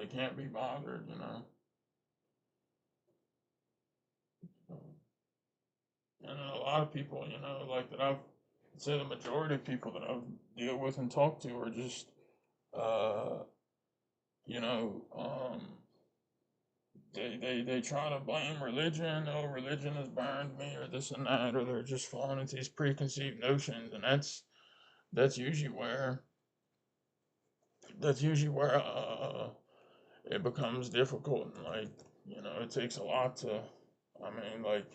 they can't be bothered, you know. And a lot of people, you know, like that I'd say the majority of people that I've dealt with and talked to are just, uh, you know, they try to blame religion. Oh, religion has burned me, or this and that, or they're just falling into these preconceived notions, and that's usually where it becomes difficult. And like, you know, it takes a lot to, I mean, like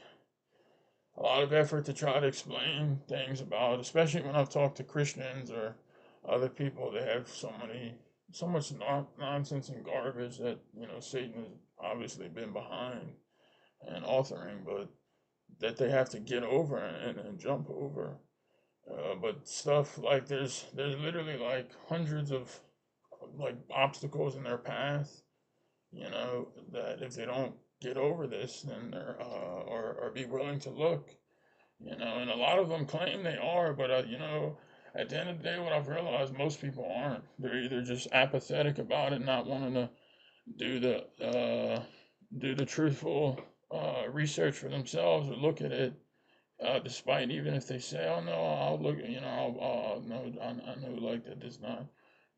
a lot of effort to try to explain things about, especially when I've talked to Christians or other people that have so much nonsense and garbage that, you know, Satan has obviously been behind and authoring, but that they have to get over and jump over. But stuff like there's literally like hundreds of like obstacles in their path, you know, that if they don't get over this, then they're or be willing to look, you know, and a lot of them claim they are, but you know, at the end of the day, what I've realized, most people aren't. They're either just apathetic about it, not wanting to do the uh, do the truthful research for themselves or look at it. Despite even if they say, "Oh no, I'll look," you know, no, I know like that does not.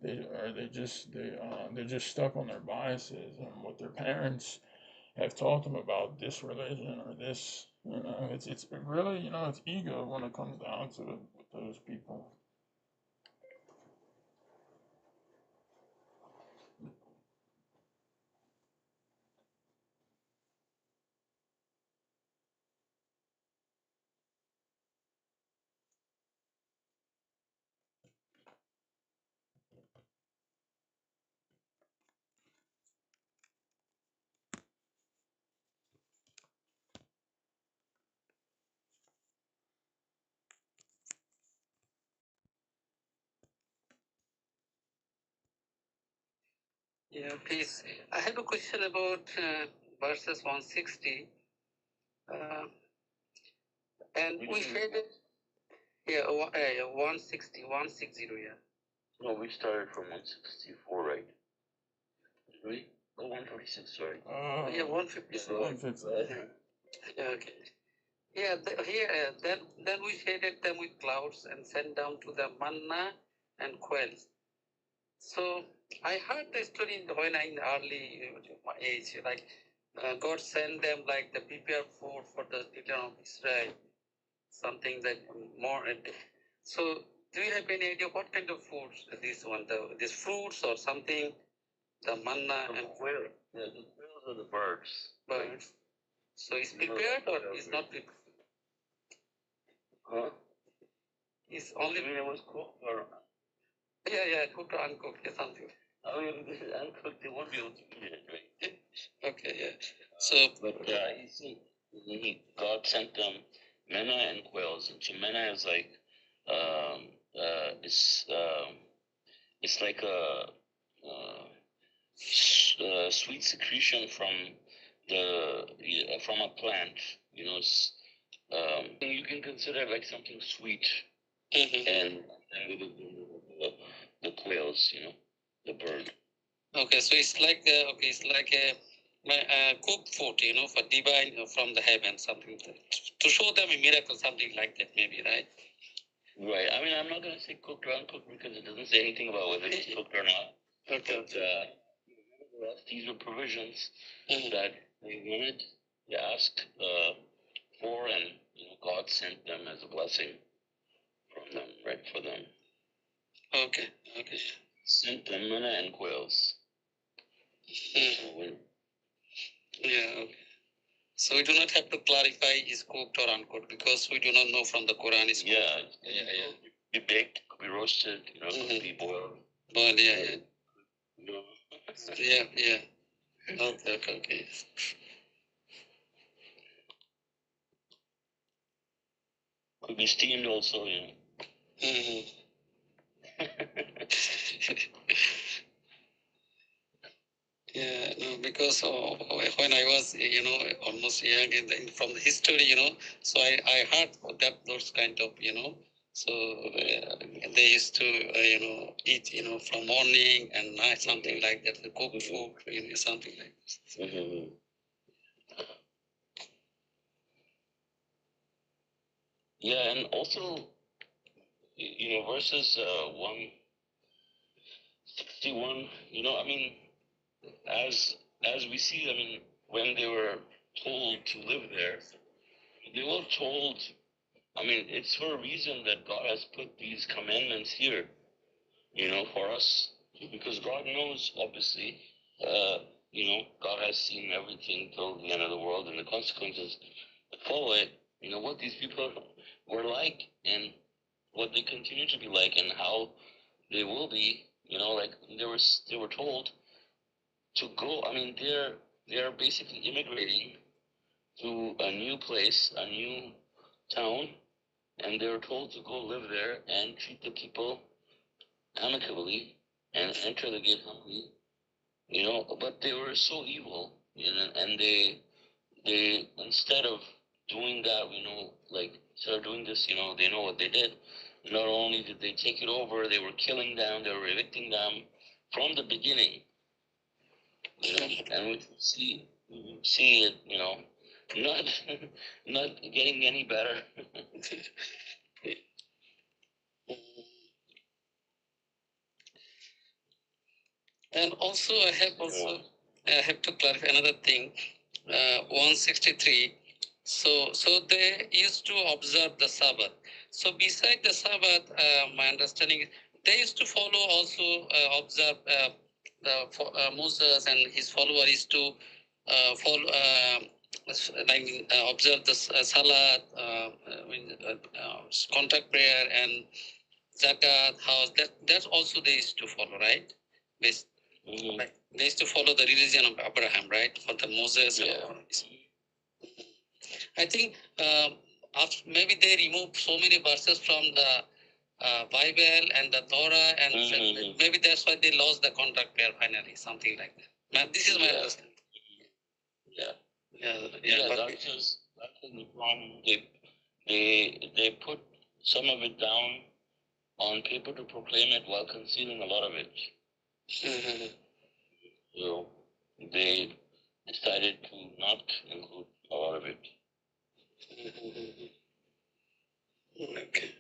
They're just stuck on their biases and what their parents have taught them about this religion or this. You know, it's really, you know, it's ego when it comes down to it with those people. Yeah, please. I have a question about verses 160. Uh, and we said it. Yeah, 160, 160, yeah. No, we started from 164, right? Did we? Oh, 146, sorry. Yeah, 150. 150. Yeah, okay. Yeah, then we shaded them with clouds and sent down to the manna and quails. So I heard the story when I in early age, like God sent them like the prepared food for the children of Israel, something that more. So do you have any idea what kind of foods this one, these fruits or something, the manna and quail? Yeah, the quails are the birds. Birds. So it's prepared or it's not prepared? Huh? It's only. I mean, it was cooked or. Yeah, cooked or uncooked, yeah, something. I mean, uncooked, they won't be able to eat it, right? Okay, yeah. So, but you see, God sent them manna and quails, and so manna is like, um, it's like a sweet secretion from from a plant. You know, you can consider it like something sweet, and the quails, you know, the bird. Okay, so it's like a cooked food, you know, for divine from the heaven, something to show them a miracle, something like that, maybe, right? Right. I mean, I'm not going to say cooked or uncooked because it doesn't say anything about whether it's cooked or not. Okay. But these were provisions that they wanted, they asked for, and God sent them as a blessing from them, right, for them. Okay. Sent them manna and quails. Yeah. So we do not have to clarify is cooked or uncooked because we do not know from the Quran is cooked. Yeah. Could be baked, could be roasted, could be boiled. Boiled, yeah. Yeah. Okay. Could be steamed also, Yeah, no, because when I was, almost young from the history, so I heard that those kind of, so they used to, eat, from morning and night, something like that, the cooked food, something like this. Yeah, and also, verses 161, I mean, as we see, I mean, when they were told to live there, they were told, I mean, it's for a reason that God has put these commandments here, for us, because God knows, obviously, God has seen everything till the end of the world and the consequences that follow it, what these people were like and what they continue to be like and how they will be, like they were told to go. I mean, they're basically immigrating to a new place, a new town, and they were told to go live there and treat the people amicably and enter the gate humbly, but they were so evil, and they instead of doing that, like instead of doing this, they know what they did. Not only did they take it over, they were killing them, they were evicting them from the beginning, and we see it, not not getting any better. And also, I have to clarify another thing. 163. So they used to observe the Sabbath. So beside the Sabbath, my understanding is they used to follow also observe Moses and his followers used to follow observe the Salat, contact prayer and Zakat, house. That also they used to follow, right? Based, like, they used to follow the religion of Abraham, right? For the Moses. Yeah. I think after, maybe they removed so many verses from the Bible and the Torah, and maybe that's why they lost the contract prayer finally, something like that. Now, this is my understanding. That's just the problem. They put some of it down on paper to proclaim it while concealing a lot of it. So they decided to not include a lot of it. Okay.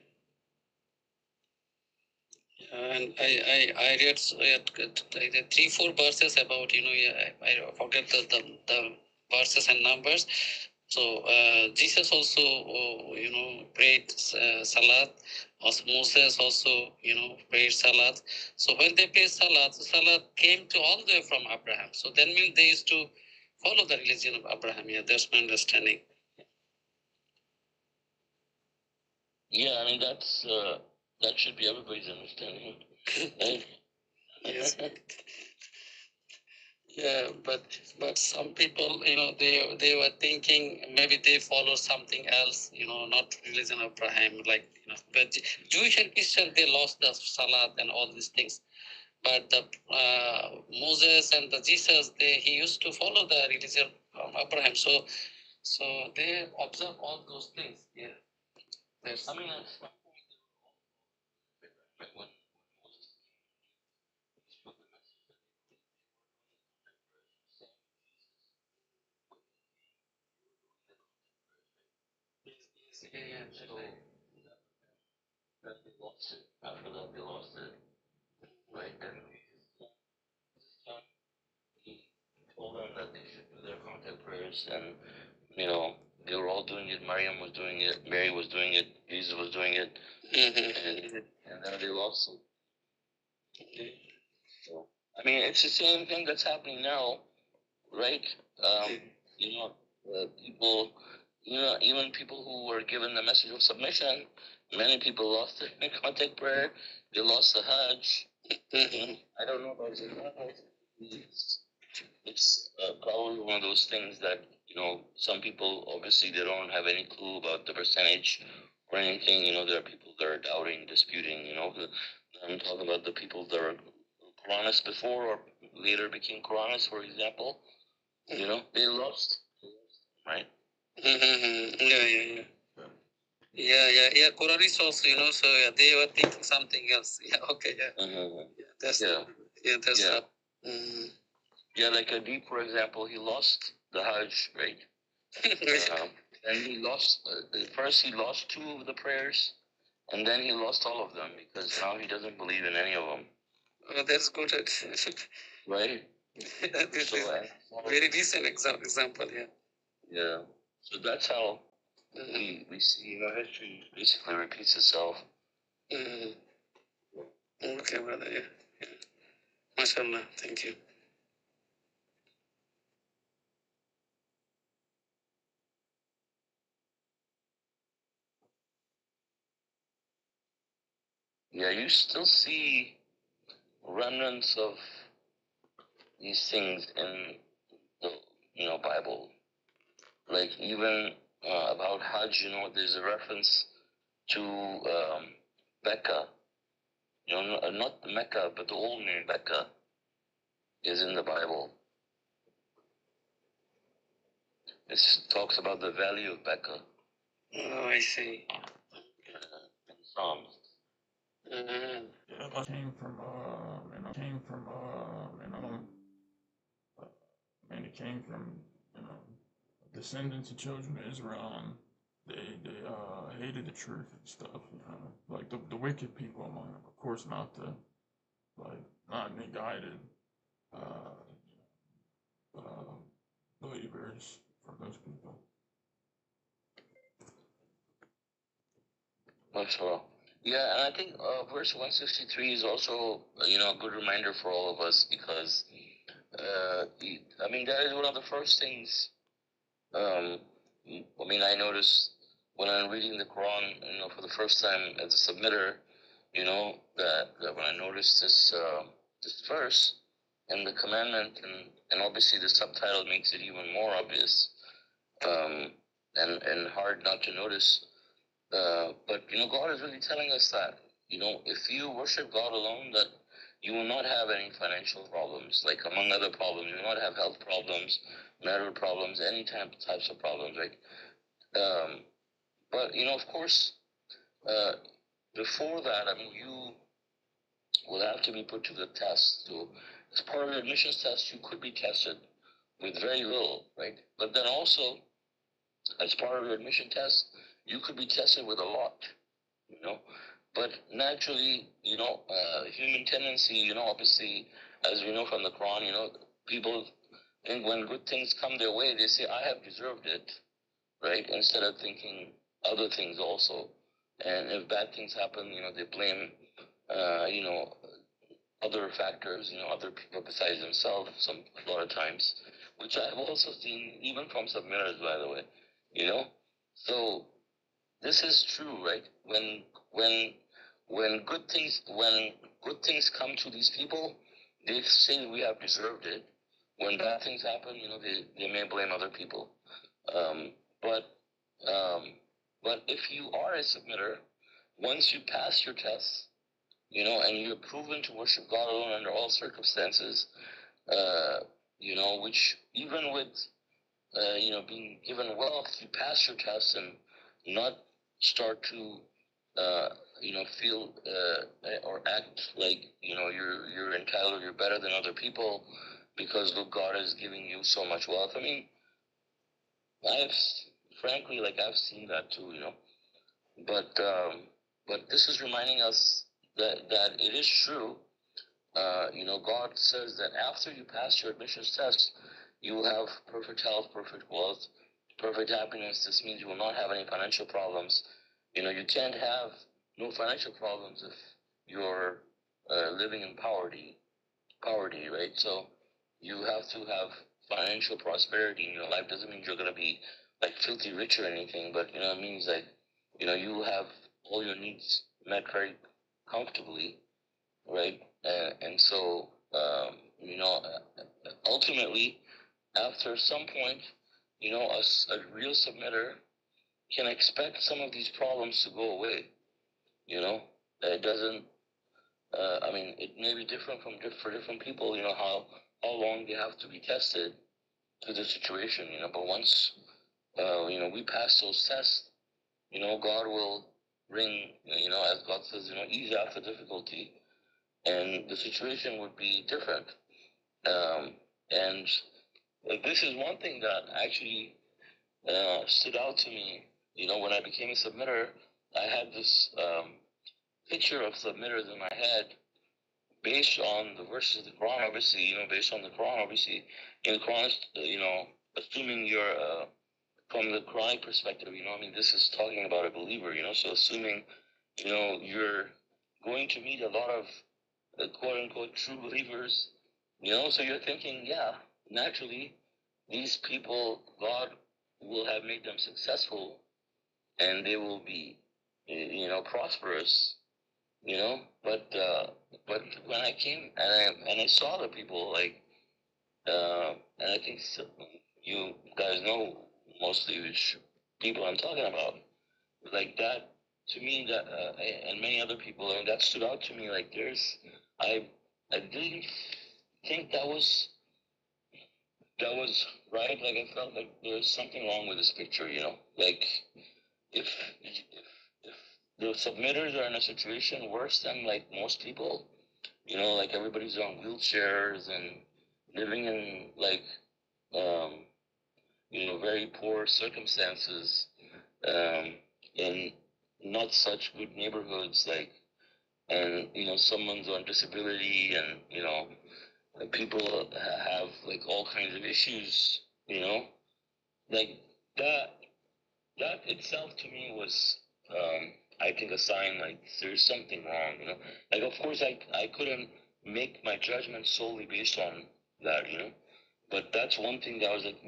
And I read 3-4 verses about, I forget the verses and numbers. So Jesus also, prayed Salat. Also Moses also, prayed Salat. So when they prayed Salat, Salat came to all the way from Abraham. So that means they used to follow the religion of Abraham. Yeah, that's my understanding. Yeah, I mean that should be everybody's understanding. Right? Yes. Yeah, but some people, they were thinking maybe they follow something else, not religion of Abraham, like, but Jewish and Christian, they lost the Salat and all these things. But the Moses and the Jesus, he used to follow the religion of Abraham. So they observe all those things. Yeah. I mean, that they lost it. After that, they lost it. Right? And he told them that they should do their contact prayers, and they were all doing it. Mariam was doing it. Mary was doing it. Jesus was doing it, and then they lost it. So, I mean, it's the same thing that's happening now, right? People, even people who were given the message of submission, many people lost their contact prayer. They lost the Hajj. I don't know about it. It's probably one of those things that some people obviously they don't have any clue about the percentage or anything. There are people that are doubting, disputing. I'm talking about the people that are Quranists before or later became Quranists, for example. They lost, right? Yeah. Yeah. Quranic also, so they were thinking something else. Yeah, okay, yeah. That's Yeah, like Adib, for example, he lost the Hajj, right? And he lost, first he lost 2 of the prayers, and then he lost all of them because now he doesn't believe in any of them. Oh, that's good. Right? This is very decent example, yeah. Yeah. So that's how we see, history basically repeats itself. Okay, brother, yeah. MashaAllah, thank you. Yeah, you still see remnants of these things in the Bible. Like even about Hajj, there's a reference to Becca. Not Mecca, but the old name Becca is in the Bible. It talks about the value of Becca. Oh, I see. In Psalms. Yeah, that it came from, descendants of children of Israel, and they hated the truth and stuff, like the wicked people among them. Of course, not the not guided uh, uh, believers from those people. Mashallah. Yeah, and I think verse 163 is also, a good reminder for all of us because, that is one of the first things, I noticed when I'm reading the Quran, for the first time as a submitter, that when I noticed this verse and the commandment, and obviously the subtitle makes it even more obvious, and hard not to notice. But God is really telling us that if you worship God alone, that you will not have any financial problems. Like among other problems, you will not have health problems, marital problems, any types of problems, right? But of course, before that, you will have to be put to the test. So, as part of your admissions test, you could be tested with very little, right? But then also, as part of your admission test, you could be tested with a lot, But naturally, human tendency, obviously, as we know from the Quran, people think when good things come their way, they say, I have deserved it, right? Instead of thinking other things also. And if bad things happen, they blame, other factors, other people besides themselves a lot of times, which I've also seen even from submitters, by the way. So this is true, right? When good things come to these people, they say we have deserved it. When bad things happen, they may blame other people. Um, but um, but if you are a submitter, once you pass your tests, and you're proven to worship God alone under all circumstances, which even with being given wealth, you pass your test and not start to, feel or act like you're entitled, you're better than other people because look, God is giving you so much wealth. I've frankly, I've seen that too, but this is reminding us that it is true. God says that after you pass your admissions test, you will have perfect health, perfect wealth, perfect happiness. This means you will not have any financial problems. You can't have no financial problems if you're living in poverty, right? So you have to have financial prosperity in your life. Doesn't mean you're going to be like filthy rich or anything, but it means that you will have all your needs met very comfortably, right? And so, ultimately, after some point, a real submitter can expect some of these problems to go away. It doesn't. It may be different for different people. How long they have to be tested to the situation. But once we pass those tests, God will bring, as God says, ease after difficulty, and the situation would be different. And this is one thing that actually stood out to me. When I became a submitter, I had this picture of submitters in my head based on the verses of the Quran, obviously, based on the Quran, obviously. In the Quran, assuming you're from the Quranic perspective, this is talking about a believer, so assuming, you're going to meet a lot of quote unquote true believers, so you're thinking, yeah, naturally, these people, God will have made them successful and they will be, prosperous, but when I came and I saw the people, like, and I think you guys know mostly which people I'm talking about, like that, to me, that and many other people, and that stood out to me. Like, I I didn't think that was right. Like, I felt like there's something wrong with this picture. Like, if if the submitters are in a situation worse than like most people, like everybody's on wheelchairs and living in like um, very poor circumstances, um, in not such good neighborhoods, like, and someone's on disability, and people have like all kinds of issues, like that. That itself to me was, I think, a sign like there's something wrong. Like, of course, I couldn't make my judgment solely based on that, but that's one thing that was like,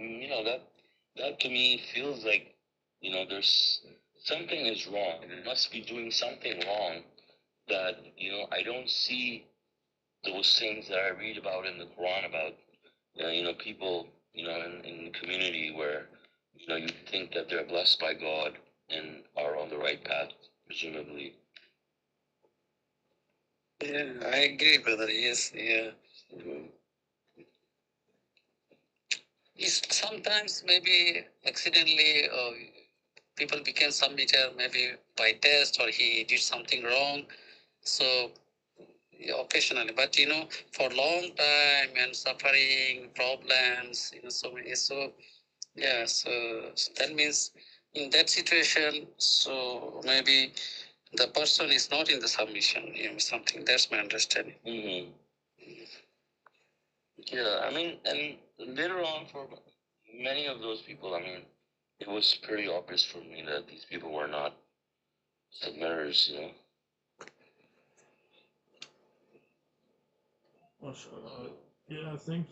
that to me feels like, there's something is wrong. It must be doing something wrong that, I don't see those things that I read about in the Quran about, people, in the community where, you think that they're blessed by God and are on the right path, presumably. Yeah, I agree, brother. Yes, yeah. Mhm. Sometimes maybe accidentally people became submitter maybe by test or he did something wrong. So yeah, occasionally, but for long time and suffering problems, so many. So yeah, so that means in that situation, so maybe the person is not in the submission, something. That's my understanding. Mm-hmm. Yeah, I mean, and later on, for many of those people, I mean, it was pretty obvious for me that these people were not submitters, Well, yeah, thank you.